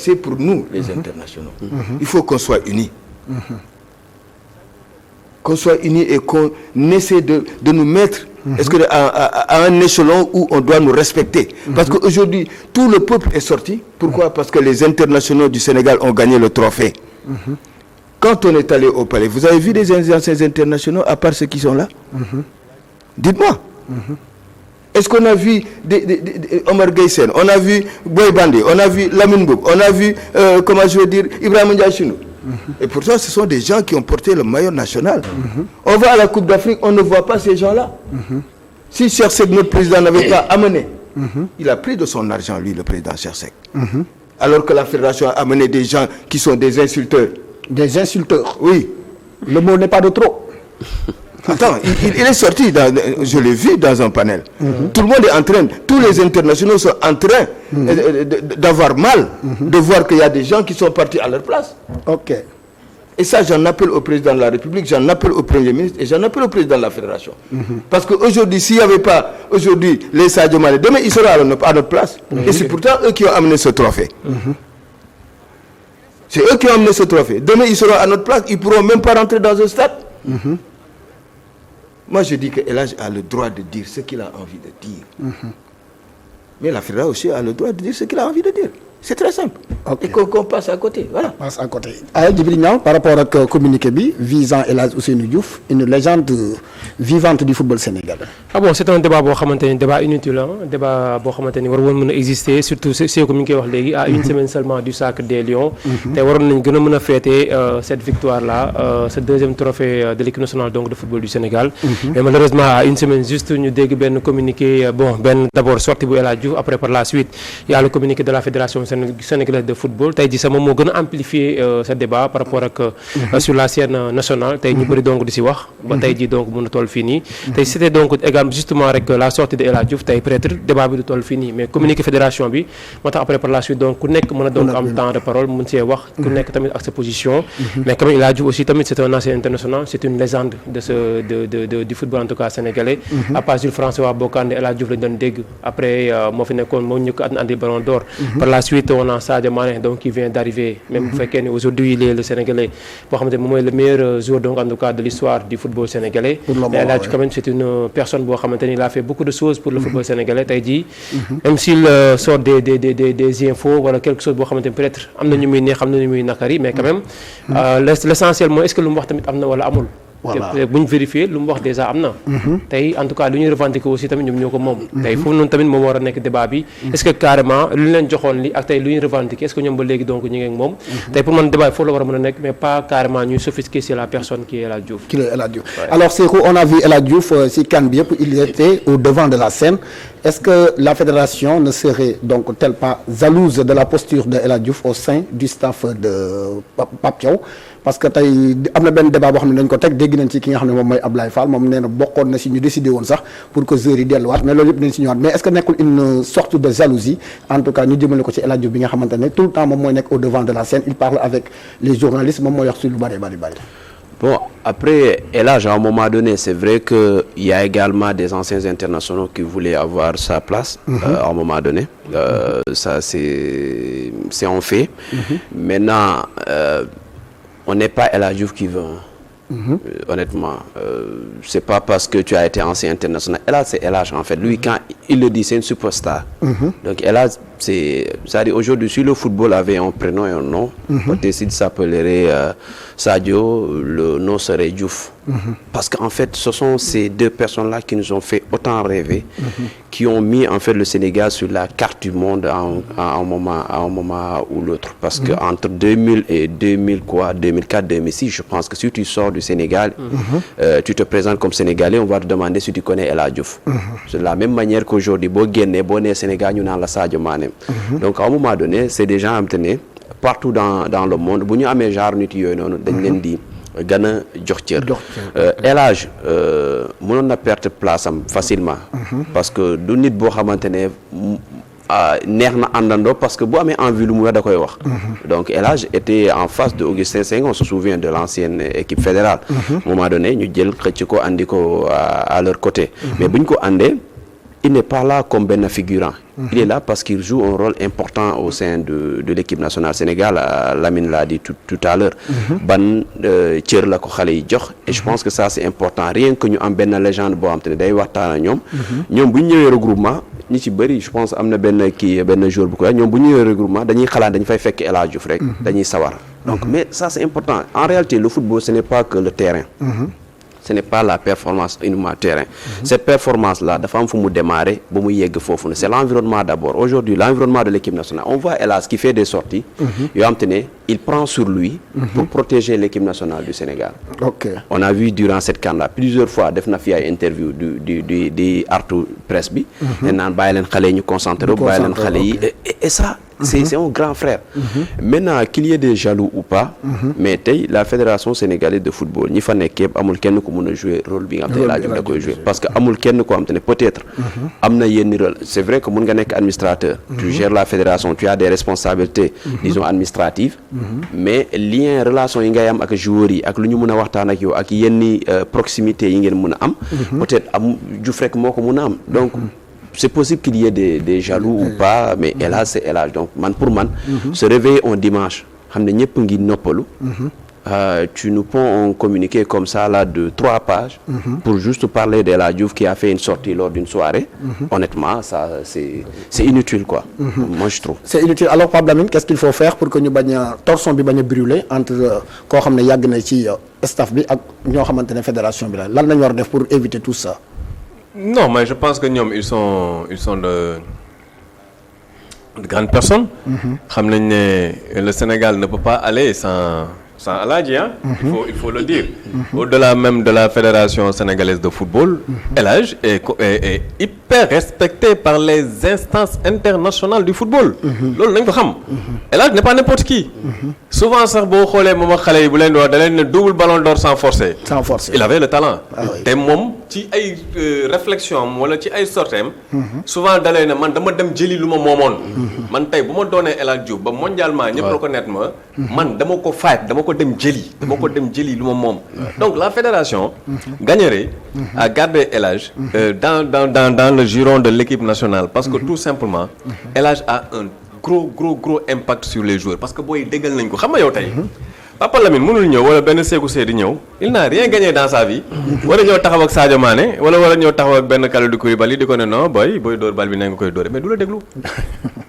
c'est pour nous, les internationaux. Il faut qu'on soit unis. Qu'on soit unis et qu'on essaie de nous mettre est-ce que à un échelon où on doit nous respecter. Parce qu'aujourd'hui, tout le peuple est sorti. Pourquoi? Parce que les internationaux du Sénégal ont gagné le trophée. Quand on est allé au palais, vous avez vu des anciens internationaux à part ceux qui sont là? Dites-moi. Est-ce qu'on a vu Omar Gueye, on a vu Boy Bandi, on a vu Lamine Boub, on a vu, comment je veux dire, Ibrahim Ndiaye. Et pourtant, ce sont des gens qui ont porté le maillot national. On va à la Coupe d'Afrique, on ne voit pas ces gens-là. Si Cheikh Seck, notre président, n'avait pas amené, il a pris de son argent, lui, le président Cheikh Seck. Alors que la fédération a amené des gens qui sont des insulteurs. Des insulteurs? Oui. Le mot n'est pas de trop. Attends, il est sorti, je l'ai vu dans un panel. Tout le monde est en train, tous les internationaux sont en train d'avoir mal, de voir qu'il y a des gens qui sont partis à leur place. Ok. Et ça, j'en appelle au président de la République, j'en appelle au Premier ministre et j'en appelle au président de la Fédération. Parce qu'aujourd'hui, s'il n'y avait pas aujourd'hui les Sadio Mané, demain ils seront à notre place. Et c'est pourtant eux qui ont amené ce trophée. C'est eux qui ont amené ce trophée. Demain ils seront à notre place, ils ne pourront même pas rentrer dans un stade. Moi, je dis que El Hadj a le droit de dire ce qu'il a envie de dire. Mais la Fédération aussi a le droit de dire ce qu'il a envie de dire. C'est très simple. Okay. Et qu'on passe à côté. Voilà. Passe à côté. Djibril Niang, par rapport au communiqué visant El Hadj Ousseynou Diouf, une légende vivante du football sénégalais. Ah bon, c'est un débat débat inutile, un débat qui exister, surtout c'est comme on dit, à une semaine seulement du Sacre des Lions. Et on a fêter cette victoire-là, ce deuxième trophée de l'équipe nationale donc, de football du Sénégal. Mais malheureusement, à une semaine juste, nous avons communiqué, d'abord sorti pour El Hadj Diouf, après par la suite, il y a le communiqué de la Fédération sénégalaise de football. Tey jii sama moo gën a amplifier ce débat par rapport ak sur la scène nationale tey ñu bëri donc di si wax ba tey jii donc mën a toll fii nii tey c'était donc également justement rek la sortie de El Hadj Diouf tey peut-être débat bi du toll fii nii mais communiqué fédération bi moo tax après par la suite donc ku nekk mën a donc am temps de parole mën see wax ku nekk tamit ak sa position mais quand même El Hadj Diouf aussi tamit c'est un ancien international c'est une légende du football en tout cas sénégalais à part Jules François Bocandé El Hadj Diouf lañ doon dégg après moo fi nekkoon moo ñu ko andi ballon d'or par la suite on a Sadio Mané donc qui vient d'arriver même bu fekkee ne aujourd'hui il est le Sénégalais boo xamante ne moom mooy le meilleur joueur donc en tout cas de l'histoire du football sénégalais mais El Hadj quand même c'est une personne boo xamante ni il a fait beaucoup de choses pour le football sénégalais tey jii même s'il sort des infos wala quelque chose boo xamante ni peut-être am na ñu muy neex am na ñu muy nakari mais quand même l'essentiel mooy est-ce que lu mu wax tamit am na wala amul bu ñu vérifier lu mu wax déjà am na tey en tout cas lu ñuy revendiquer aussi tamit ñoom ñoo ko moom tey foofu noonu tamit moom war a nekk débat bi est-ce que carrément lu ñu leen joxoon li ak tey lu ñuy revendiquer est-ce que ñoom ba léegi donc ñu ngi ak moom tey pour man débat bi foofu la war a mën a nekk mais pas carrément ñuy sophistiquer sur la personne qui est El Hadj Diouf alors Cheikhou on a vu El Hadj Diouf si CAN bi yëpp il était au devant de la scène est-ce que la fédération ne serait donc tel pas jalouse de la posture de El Hadj Diouf au sein du staff de Pape Thiaw parce que tey am na benn débat boo xam ne dañ ko teg dégg nañ ci ki nga xam ne moom mooy Ablaye Fall moom nee na bokkoon na si ñu décidé woon sax pour que joueurs yi delluwaat mais loolu yëpp dañ si ñëwaat mais est-ce que nekkul une sorte de jalousie en tout cas ñu jëmale ko ci El Hadj Diouf bi nga xamante ne tout le temps moom mooy nekk au devant de la scène il parle avec les journalistes moom mooy wax si lu bari. Bon, après, El Hadj, à un moment donné, c'est vrai qu'il y a également des anciens internationaux qui voulaient avoir sa place à un moment donné. Ça, c'est un fait. Maintenant, on n'est pas El Hadj Diouf qui veut. Honnêtement, c'est pas parce que tu as été ancien international. El Hadj, c'est El Hadj en fait. Lui, quand il le dit, c'est une superstar. Donc El Hadj, c'est-à-dire aujourd'hui, si le football avait un prénom et un nom, peut-être s'il s'appellerait Sadio, le nom serait Diouf. Parce qu'en fait, ce sont ces deux personnes-là qui nous ont fait autant rêver, qui ont mis en fait le Sénégal sur la carte du monde à un moment ou l'autre. Parce que entre 2000 et 2004, 2006, je pense que si tu sors du Sénégal, tu te présentes comme Sénégalais, on va te demander si tu connais El Hadj Diouf. C'est de la même manière qu'aujourd'hui, si tu es Sénégal, nous avons la Sadio Mané. Donc à un moment donné, c'est des gens partout dans le monde. Si nous avons genre nit yoy nonu dañ leen di gën a jox cër. El Hadj mënoon na perdre place am facilement. Parce que du nit boo xamante ne neex na àndandoo parce que bu amee envie lu mu wax da koy wax. Donc El Hadj était en face de Augustin Senghor, on se souvient de l'ancienne équipe fédérale. À un moment donné ñu jël xëcc ko andi ko à leur côté. Mais buñ ko andee il n'est pas là comme benn figurant. Il est là parce qu'il joue un rôle important au sein de l'équipe nationale Sénégal. Lamine l'a dit tout à l'heure. Ban cër la ko xale yi jox. Et je pense que ça c'est important. Rien que ñu am benn légende boo xam te ne day waxtaan ak ñoom. ñoom bu ñu ñëwee regroupement ñi ci bëri je pense am na benn jour bu ko ñoom bu ñu ñëwee regroupement dañuy xalaat dañu fay fekk El Hadj Diouf rek. dañuy sawar. Donc mais ça c'est important. En réalité le football ce n'est pas que le terrain. Ce n'est pas la performance uniquement terrain. Cette performance-là, dafa am fu mu démarrer ba mu yegg foofu ne c'est l'environnement d'abord. Aujourd'hui, l'environnement de l'équipe nationale, on voit El Hadj qui fait des sorties yoo xam te ne il prend sur lui pour protéger l'équipe nationale du Sénégal. On a vu durant cette CAN-là plusieurs fois def na fi ay interview di artu presse bi ne naan bàyyi leen xale yi ñu concentré bàyyi leen xale yi et ça c'est un grand frère. Maintenant qu'il y ait des jaloux ou pas, mais tey la fédération sénégalaise de football ñi fa nekk yëpp amul kenn ku mun a jouer rôle bi nga xam te El Hadj da koy jouer parce que amul kenn koo xam te ne peut-être am na yenn rôle. C'est vrai que mun nga nekk administrateur, tu gères la fédération, tu as des responsabilités disons administratives, mais lien relation yi ngay am ak joueurs yi ak lu ñu mun a waxtaan ak yow ak yenn proximité yi ngeen mun a am peut-être am Diouf rek moo ko mun a am. Donc c'est possible qu'il y ait des jaloux ou pas, mais El Hadj c'est El Hadj. Donc pour man se réveiller un dimanche xam ne ñëpp ngi noppalu tu nous ponds un communiqué comme ça là de 3 pages pour juste parler d'El Hadj Diouf qui a fait une sortie lors d'une soirée. Honnêtement ça c'est inutile quoi. Moi je trouve. C'est inutile. Alors Pape Lamine, qu'est-ce qu'il faut faire pour que ñu bañ a torchon bi bañ a brûler entre koo xam ne yàgg na ci staff bi ak ñoo xamante ne fédération bi la lan lañu war a def pour éviter tout ça? Non, mais je pense que ñoom ils sont de grandes personnes. xam nañ ne le Sénégal ne peut pas aller sans El Hadj, hein? Il faut le dire. Au-delà même de la fédération sénégalaise de football, El Hadj est hyper respecté par les instances internationales du football. loolu nañ ko xam. El Hadj n'est pas n'importe qui. Souvent sax boo xoolee moom ak xale yi bu leen di wax da leen ne double ballon d'or sans forcer. Sans forcer. Il avait le talent. te moom ci ay réflexion am wala ci ay sorteem souvent da leen ne man dama dem jëli lu ma moomoon. man tey bu ma doonee El Hadj Diouf ba mondialement ñëpp reconnaître ma. man dama ko dem jëli lu ma moom. Donc la fédération gagnerait à garder El Hadj dans le giron de l'équipe nationale parce que tout simplement El Hadj a un gros impact sur les joueurs parce que booy déggal nañ ko xam nga yow tey Papa Lamine mënul ñëw wala benn Sékou Seydi ñëw il n'a rien gagné dans sa vie wala ñëw taxaw ak Sadio Mané wala ñëw taxaw ak benn Kalidou Koulibaly di ko ne non booy dóor bal bi ne nga koy dóore mais du la déglu.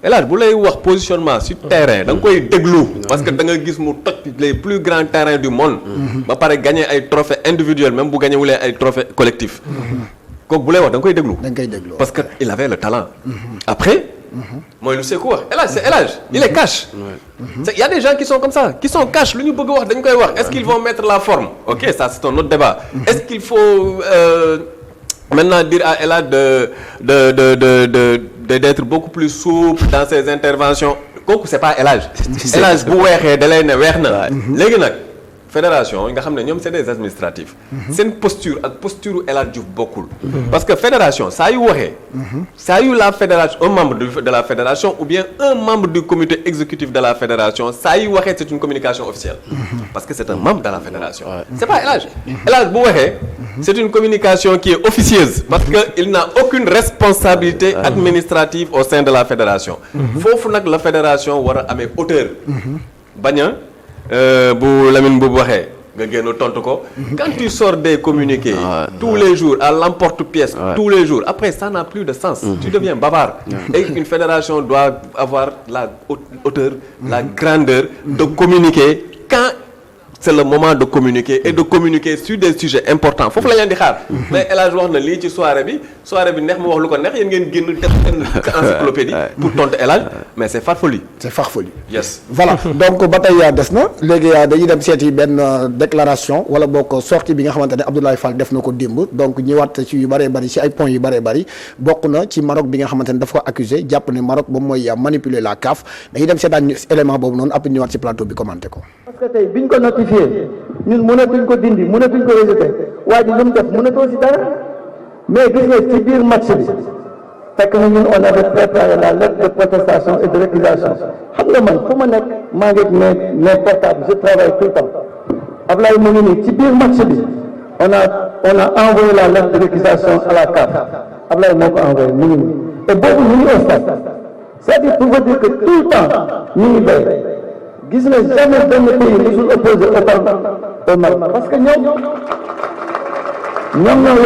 El Hadj bu lay wax positionnement sur terrain da nga koy déglu parce que da nga gis mu toj les plus grands terrains du monde. ba pare gagné ay trophées individuels même bu gagné wulee ay trophées collectifs. kooku bu lay wax da nga koy déglu. Parce que il avait le talent. Après. mooy lu Sékou wax El Hadj c'est El Hadj il est cash. Il y a des gens qui sont comme ça qui sont cash lu ñu bëgg wax dañ koy wax est-ce qu'ils vont mettre la forme ok ça c'est un autre débat. Est-ce qu'il faut maintenant dire à El Hadj d'être beaucoup plus souple dans ses interventions kooku c'est pas El Hadj. El Hadj bu weexee da lay ne weex na. léegi nag fédération yi nga xam ne ñoom c'est des administratifs. seen posture ak posture El Hadj Diouf bokkul. parce que fédération saa yu waxee. saa yu la fédération un membre de la fédération ou bien un membre du comité exécutif de la fédération saa yu waxee c'est une communication officielle. parce que c'est un membre de la fédération. c'est pas El Hadj. El Hadj bu waxee. c'est une communication qui est officieuse parce que il n'a aucune responsabilité administrative au sein de la fédération. foofu nag la fédération war a amee hauteur. bañ a bu Lamine boobu waxee nga génn tontu ko. quand tu sors des communiqués. tous les jours à l'emporte-pièce. tous les jours après ça n'a plus de sens. tu deviens bavard. et une fédération doit avoir la hauteur. la grandeur de communiquer quand. c'est le moment de communiquer et de communiquer sur des sujets importants foofu la leen di xaar. mais El Hadj wax na lii ci soirée bi neex mu wax lu ko neex yéen ngeen génn def benn encyclopédie pour tontu El Hadj mais c'est farfelu. Yes. voilà donc ba tey des na léegi dañuy dem seeti benn déclaration wala bokk sortie bi nga xamante ne Abdoulaye Fall def na ko démb donc ñëwaat ci yu bëree bëri ci ay points yu bëree bëri bokk na ci Maroc bi nga xamante ne daf ko accusé jàpp ne Maroc moom mooy manipuler la CAF dañuy dem seetaan élément boobu noonu après ñëwaat ci plateau bi commenté ko. parce que tey biñ ko notifié ñun mënatuñ ko dindi mënatuñ ko rejeté waa ji lu mu def mënatoo si dara mais gis nga ci biir match bi fekk na ñun on avait préparé la lettre de protestation et de récusation xam nga man fu ma nekk maa ngi mes portables je travaille tout le temps Ablaye mu ngi nii ci biir match bi on a envoyé la lettre de récusation à la CAF Ablaye moo ko envoyé mu ngi nii et boobu ñu ngi au stade c'est-à-dire pour vous dire que tout le temps ñu ngi béy gis nga jamais benn pays musul opposé autant au Maroc parce que ñoom ñoo